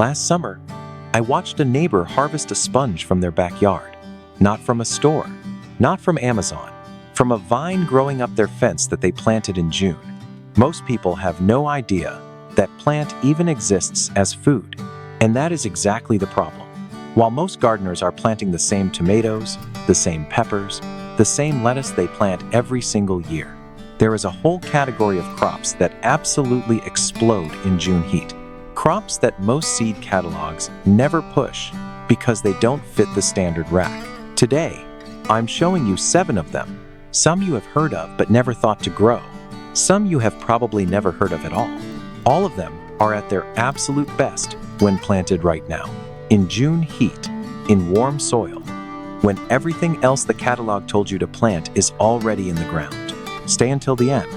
Last summer, I watched a neighbor harvest a sponge from their backyard. Not from a store, not from Amazon, from a vine growing up their fence that they planted in June. Most people have no idea that plant even exists as food, and that is exactly the problem. While most gardeners are planting the same tomatoes, the same peppers, the same lettuce they plant every single year, there is a whole category of crops that absolutely explode in June heat. Crops that most seed catalogs never push because they don't fit the standard rack. Today, I'm showing you 7 of them. Some you have heard of but never thought to grow. Some you have probably never heard of at all. All of them are at their absolute best when planted right now, in June heat, in warm soil, when everything else the catalog told you to plant is already in the ground. Stay until the end,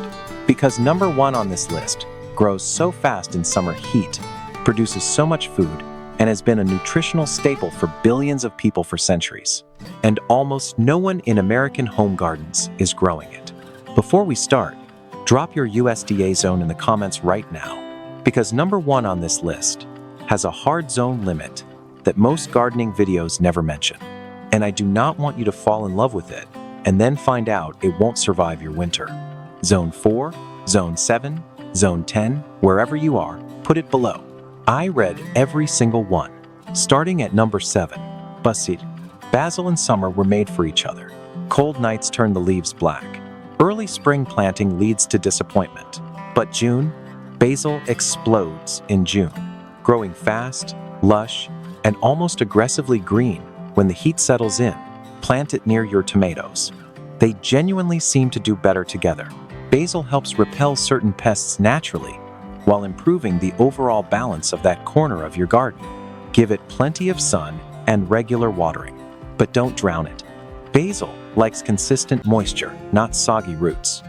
because number 1 on this list grows so fast in summer heat, produces so much food, and has been a nutritional staple for billions of people for centuries. And almost no one in American home gardens is growing it. Before we start, drop your USDA zone in the comments right now, because number 1 on this list has a hard zone limit that most gardening videos never mention. And I do not want you to fall in love with it and then find out it won't survive your winter. Zone 4, Zone 7, Zone 10, wherever you are, put it below. I read every single one. Starting at number 7, Basil. Basil and summer were made for each other. Cold nights turn the leaves black. Early spring planting leads to disappointment. But June, basil explodes in June, growing fast, lush, and almost aggressively green when the heat settles in. Plant it near your tomatoes. They genuinely seem to do better together. Basil helps repel certain pests naturally, while improving the overall balance of that corner of your garden. Give it plenty of sun and regular watering, but don't drown it. Basil likes consistent moisture, not soggy roots.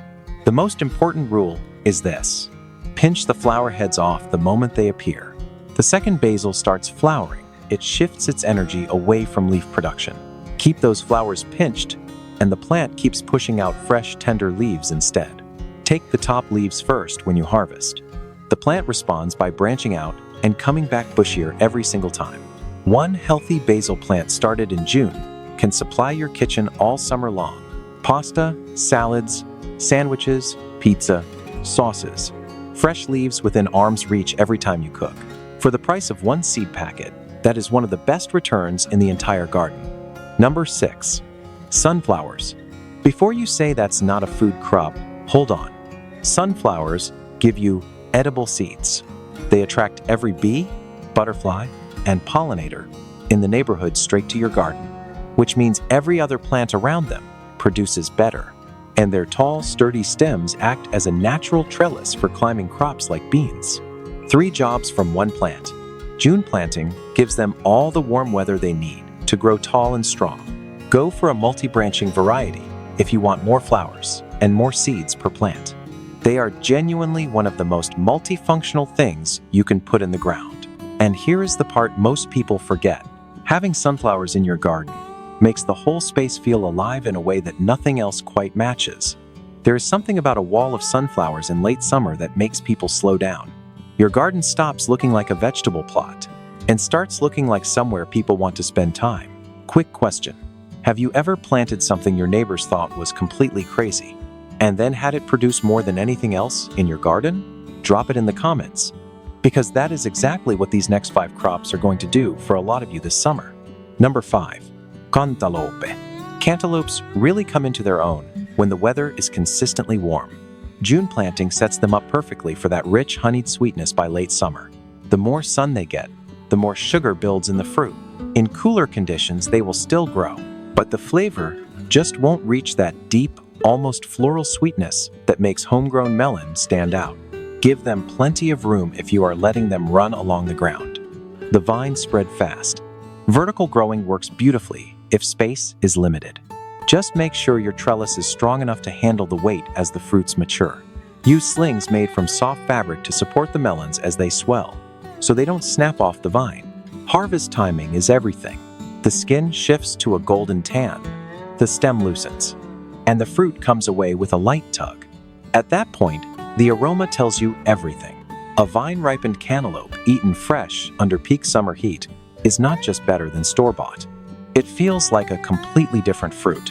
The most important rule is this: pinch the flower heads off the moment they appear. The second basil starts flowering, it shifts its energy away from leaf production. Keep those flowers pinched, and the plant keeps pushing out fresh, tender leaves instead. Take the top leaves first when you harvest. The plant responds by branching out and coming back bushier every single time. One healthy basil plant started in June can supply your kitchen all summer long. Pasta, salads, sandwiches, pizza, sauces. Fresh leaves within arm's reach every time you cook. For the price of 1 seed packet, that is one of the best returns in the entire garden. Number 6, sunflowers. Before you say that's not a food crop, hold on. Sunflowers give you edible seeds. They attract every bee, butterfly, and pollinator in the neighborhood straight to your garden, which means every other plant around them produces better, and their tall, sturdy stems act as a natural trellis for climbing crops like beans. 3 jobs from 1 plant. June planting gives them all the warm weather they need to grow tall and strong. Go for a multi-branching variety if you want more flowers and more seeds per plant. They are genuinely one of the most multifunctional things you can put in the ground. And here is the part most people forget. Having sunflowers in your garden makes the whole space feel alive in a way that nothing else quite matches. There is something about a wall of sunflowers in late summer that makes people slow down. Your garden stops looking like a vegetable plot and starts looking like somewhere people want to spend time. Quick question: have you ever planted something your neighbors thought was completely crazy, and then had it produce more than anything else in your garden? Drop it in the comments, because that is exactly what these next 5 crops are going to do for a lot of you this summer. Number 5, Cantaloupe. Cantaloupes really come into their own when the weather is consistently warm. June planting sets them up perfectly for that rich, honeyed sweetness by late summer. The more sun they get, the more sugar builds in the fruit. In cooler conditions, they will still grow, but the flavor just won't reach that deep, almost floral sweetness that makes homegrown melon stand out. Give them plenty of room if you are letting them run along the ground. The vines spread fast. Vertical growing works beautifully if space is limited. Just make sure your trellis is strong enough to handle the weight as the fruits mature. Use slings made from soft fabric to support the melons as they swell, so they don't snap off the vine. Harvest timing is everything. The skin shifts to a golden tan, the stem loosens, and the fruit comes away with a light tug. At that point, the aroma tells you everything. A vine-ripened cantaloupe eaten fresh under peak summer heat is not just better than store-bought. It feels like a completely different fruit.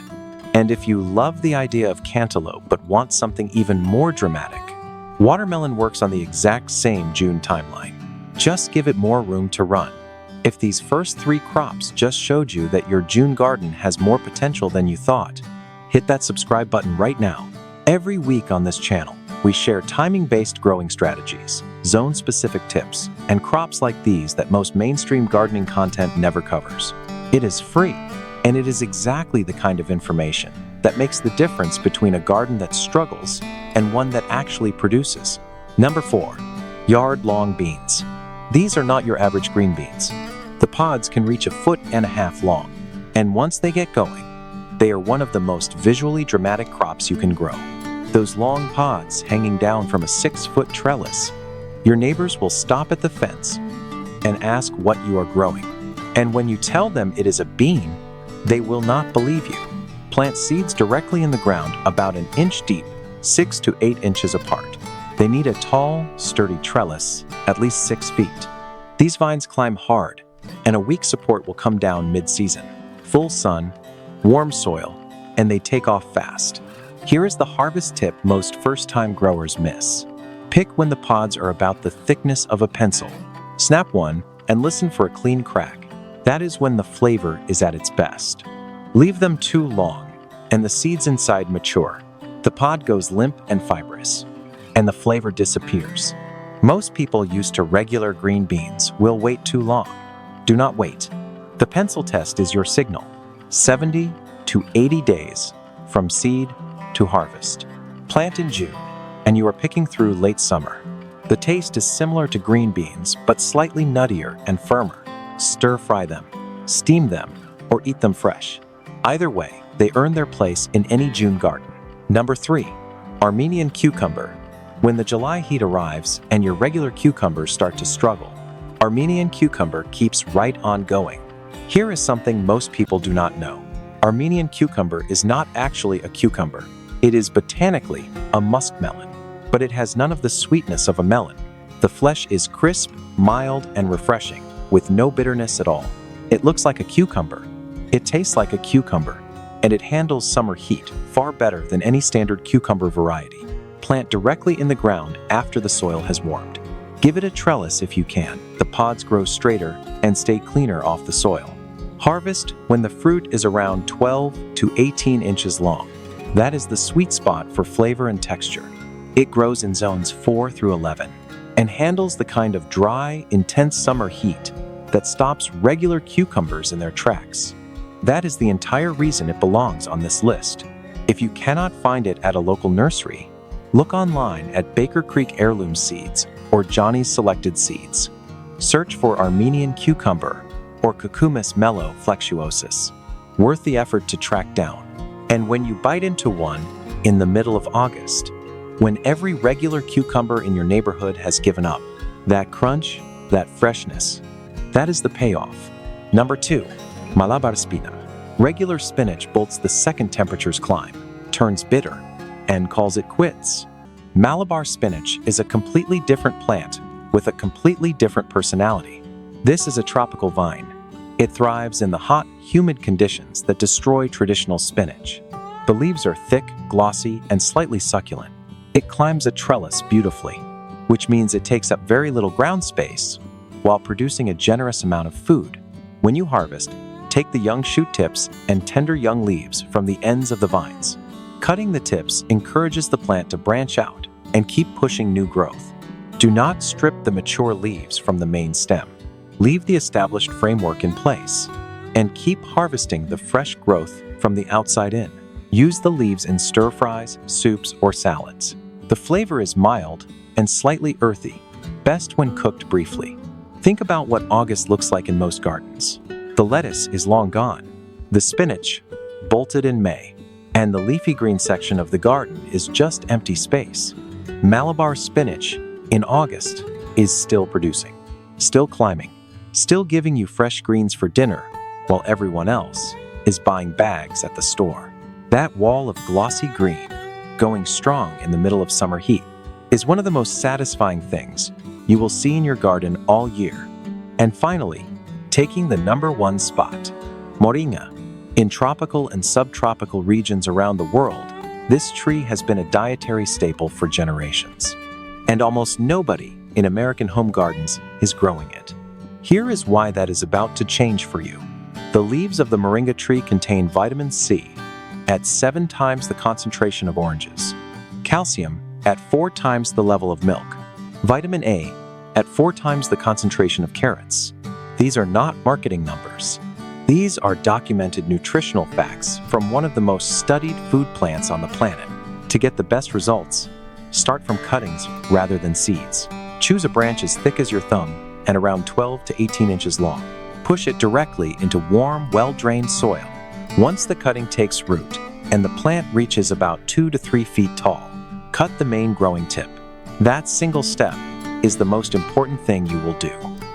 And if you love the idea of cantaloupe but want something even more dramatic, watermelon works on the exact same June timeline. Just give it more room to run. If these first 3 crops just showed you that your June garden has more potential than you thought, hit that subscribe button right now. Every week on this channel, we share timing-based growing strategies, zone-specific tips, and crops like these that most mainstream gardening content never covers. It is free, and it is exactly the kind of information that makes the difference between a garden that struggles and one that actually produces. Number 4. Yard-long beans. These are not your average green beans. The pods can reach 1.5 feet long, and once they get going, they are one of the most visually dramatic crops you can grow. Those long pods hanging down from a 6-foot trellis. Your neighbors will stop at the fence and ask what you are growing. And when you tell them it is a bean, they will not believe you. Plant seeds directly in the ground about 1 inch deep, 6 to 8 inches apart. They need a tall, sturdy trellis, at least 6 feet. These vines climb hard, and a weak support will come down mid-season. Full sun, warm soil, and they take off fast. Here is the harvest tip most first-time growers miss. Pick when the pods are about the thickness of a pencil. Snap one and listen for a clean crack. That is when the flavor is at its best. Leave them too long, and the seeds inside mature. The pod goes limp and fibrous, and the flavor disappears. Most people used to regular green beans will wait too long. Do not wait. The pencil test is your signal. 70 to 80 days from seed to harvest. Plant in June, and you are picking through late summer. The taste is similar to green beans, but slightly nuttier and firmer. Stir-fry them, steam them, or eat them fresh. Either way, they earn their place in any June garden. Number 3. Armenian cucumber. When the July heat arrives and your regular cucumbers start to struggle, Armenian cucumber keeps right on going. Here is something most people do not know. Armenian cucumber is not actually a cucumber. It is botanically a muskmelon, but it has none of the sweetness of a melon. The flesh is crisp, mild, and refreshing, with no bitterness at all. It looks like a cucumber. It tastes like a cucumber, and it handles summer heat far better than any standard cucumber variety. Plant directly in the ground after the soil has warmed. Give it a trellis if you can. The pods grow straighter and stay cleaner off the soil. Harvest when the fruit is around 12 to 18 inches long. That is the sweet spot for flavor and texture. It grows in zones 4 through 11 and handles the kind of dry, intense summer heat that stops regular cucumbers in their tracks. That is the entire reason it belongs on this list. If you cannot find it at a local nursery, look online at Baker Creek Heirloom Seeds or Johnny's Selected Seeds. Search for Armenian cucumber or Cucumis mellow flexuosus. Worth the effort to track down. And when you bite into one in the middle of August, when every regular cucumber in your neighborhood has given up, that crunch, that freshness, that is the payoff. Number 2, Malabar spinach. Regular spinach bolts the second temperatures climb, turns bitter, and calls it quits. Malabar spinach is a completely different plant with a completely different personality. This is a tropical vine. It thrives in the hot, humid conditions that destroy traditional spinach. The leaves are thick, glossy, and slightly succulent. It climbs a trellis beautifully, which means it takes up very little ground space while producing a generous amount of food. When you harvest, take the young shoot tips and tender young leaves from the ends of the vines. Cutting the tips encourages the plant to branch out and keep pushing new growth. Do not strip the mature leaves from the main stem. Leave the established framework in place and keep harvesting the fresh growth from the outside in. Use the leaves in stir-fries, soups, or salads. The flavor is mild and slightly earthy, best when cooked briefly. Think about what August looks like in most gardens. The lettuce is long gone, the spinach bolted in May, and the leafy green section of the garden is just empty space. Malabar spinach in August is still producing, still climbing, still giving you fresh greens for dinner while everyone else is buying bags at the store. That wall of glossy green, going strong in the middle of summer heat. is one of the most satisfying things you will see in your garden all year. And finally, taking the #1 spot, Moringa. In tropical and subtropical regions around the world, this tree has been a dietary staple for generations. And almost nobody in American home gardens is growing it. Here is why that is about to change for you. The leaves of the Moringa tree contain vitamin C at 7 times the concentration of oranges, calcium at 4 times the level of milk, vitamin A at 4 times the concentration of carrots. These are not marketing numbers. These are documented nutritional facts from one of the most studied food plants on the planet. To get the best results, start from cuttings rather than seeds. Choose a branch as thick as your thumb and around 12 to 18 inches long. Push it directly into warm, well-drained soil. Once the cutting takes root and the plant reaches about 2 to 3 feet tall, cut the main growing tip. That single step is the most important thing you will do.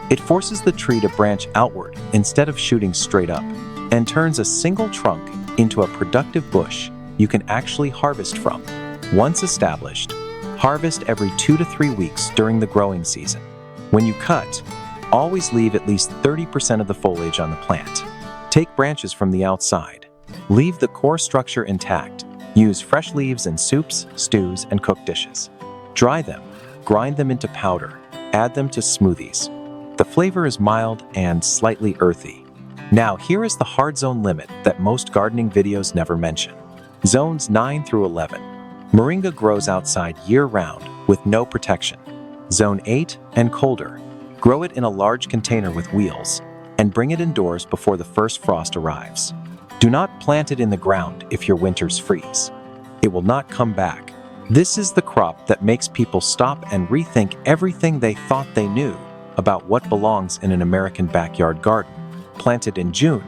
It forces the tree to branch outward instead of shooting straight up, and turns a single trunk into a productive bush you can actually harvest from. Once established, harvest every 2 to 3 weeks during the growing season. When you cut, always leave at least 30% of the foliage on the plant. Take branches from the outside. Leave the core structure intact. Use fresh leaves in soups, stews, and cooked dishes. Dry them, grind them into powder, add them to smoothies. The flavor is mild and slightly earthy. Now here is the hard zone limit that most gardening videos never mention. Zones 9 through 11. Moringa grows outside year-round with no protection. Zone 8 and colder. Grow it in a large container with wheels and bring it indoors before the first frost arrives. Do not plant it in the ground if your winters freeze. It will not come back. This is the crop that makes people stop and rethink everything they thought they knew about what belongs in an American backyard garden. Plant it in June.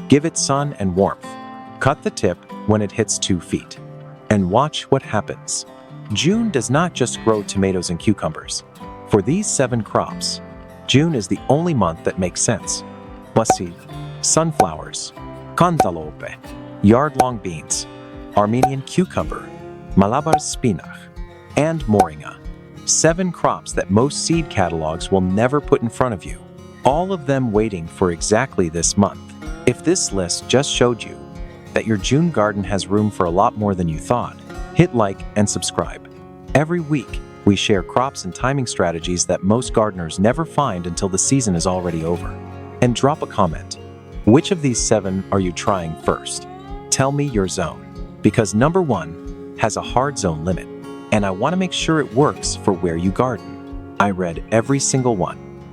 Give it sun and warmth. Cut the tip when it hits 2 feet. And watch what happens. June does not just grow tomatoes and cucumbers. For these 7 crops, June is the only month that makes sense. Basil, sunflowers, Cantaloupe, yard-long beans, Armenian cucumber, Malabar spinach, and Moringa. 7 crops that most seed catalogs will never put in front of you. All of them waiting for exactly this month. If this list just showed you that your June garden has room for a lot more than you thought, hit like and subscribe. Every week, we share crops and timing strategies that most gardeners never find until the season is already over. And drop a comment. Which of these 7 are you trying first? Tell me your zone, because #1 has a hard zone limit, and I want to make sure it works for where you garden. I read every single one.